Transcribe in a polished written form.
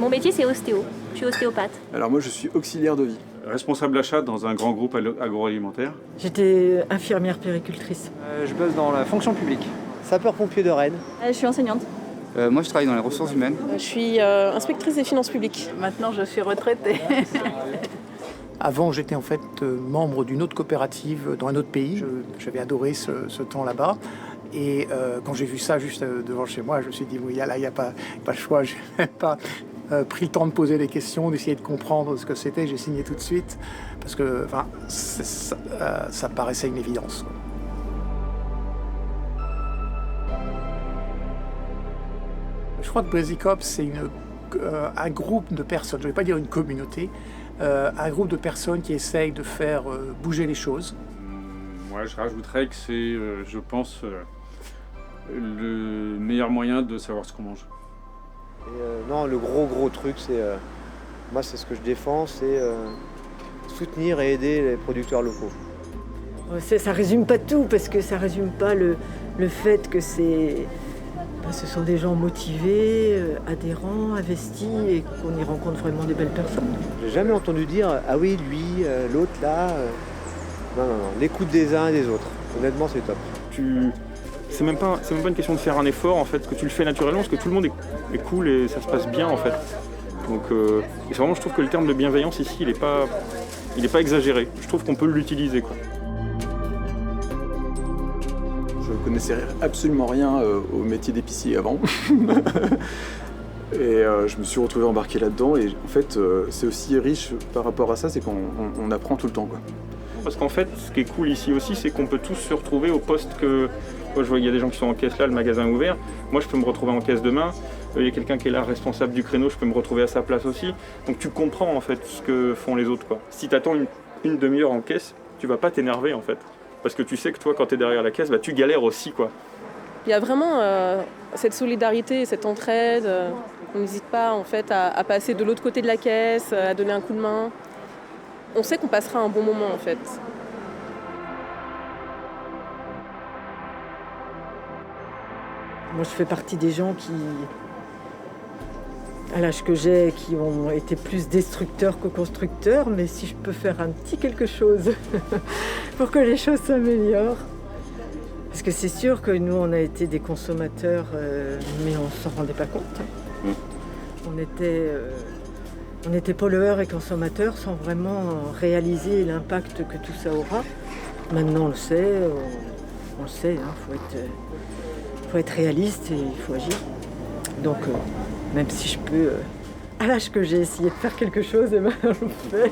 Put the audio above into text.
Mon métier, c'est ostéo. Je suis ostéopathe. Alors moi, je suis auxiliaire de vie. Responsable d'achat dans un grand groupe agroalimentaire. J'étais infirmière puéricultrice. Je bosse dans la fonction publique. Sapeur-pompier de Rennes. Je suis enseignante. Moi, je travaille dans les ressources humaines. Je suis inspectrice des finances publiques. Maintenant, je suis retraitée. Avant, j'étais en fait membre d'une autre coopérative dans un autre pays. J'avais adoré ce temps là-bas. Et quand j'ai vu ça juste devant chez moi, je me suis dit, oui, là, il n'y a pas le choix. Je n'ai même pas pris le temps de poser des questions, d'essayer de comprendre ce que c'était. J'ai signé tout de suite parce que ça paraissait une évidence. Je crois que Brezicop, c'est un groupe de personnes, je ne vais pas dire une communauté, un groupe de personnes qui essayent de faire bouger les choses. Moi, je rajouterais que c'est, je pense, le meilleur moyen de savoir ce qu'on mange. Non, le gros truc, moi c'est ce que je défends, c'est soutenir et aider les producteurs locaux. Ça résume pas tout, parce que ça résume pas le fait que ce sont des gens motivés, adhérents, investis, et qu'on y rencontre vraiment des belles personnes. J'ai jamais entendu dire « Ah oui, lui, l'autre là... Non, l'écoute des uns et des autres. Honnêtement, c'est top. C'est même pas une question de faire un effort, en fait, que tu le fais naturellement, parce que tout le monde est cool et ça se passe bien, en fait. Donc, et vraiment, je trouve que le terme de bienveillance ici, il est pas exagéré. Je trouve qu'on peut l'utiliser, quoi. Je connaissais absolument rien au métier d'épicier avant. Et je me suis retrouvé embarqué là-dedans. Et en fait, c'est aussi riche par rapport à ça, c'est qu'on apprend tout le temps, quoi. Parce qu'en fait, ce qui est cool ici aussi, c'est qu'on peut tous se retrouver au poste que... Moi, je vois qu'il y a des gens qui sont en caisse là, le magasin est ouvert. Moi, je peux me retrouver en caisse demain. Il y a quelqu'un qui est là, responsable du créneau, je peux me retrouver à sa place aussi. Donc tu comprends en fait ce que font les autres, quoi. Si tu attends une demi-heure en caisse, tu vas pas t'énerver en fait. Parce que tu sais que toi, quand tu es derrière la caisse, tu galères aussi, quoi. Il y a vraiment cette solidarité, cette entraide. On n'hésite pas en fait à passer de l'autre côté de la caisse, à donner un coup de main. On sait qu'on passera un bon moment en fait. Moi, je fais partie des gens qui, à l'âge que j'ai, qui ont été plus destructeurs que constructeurs, mais si je peux faire un petit quelque chose pour que les choses s'améliorent. Parce que c'est sûr que nous, on a été des consommateurs, mais on ne s'en rendait pas compte. On était pollueurs et consommateurs sans vraiment réaliser l'impact que tout ça aura. Maintenant, on le sait, faut être réaliste et il faut agir. Donc, même si je peux, à l'âge que j'ai, essayer de faire quelque chose, je le fais.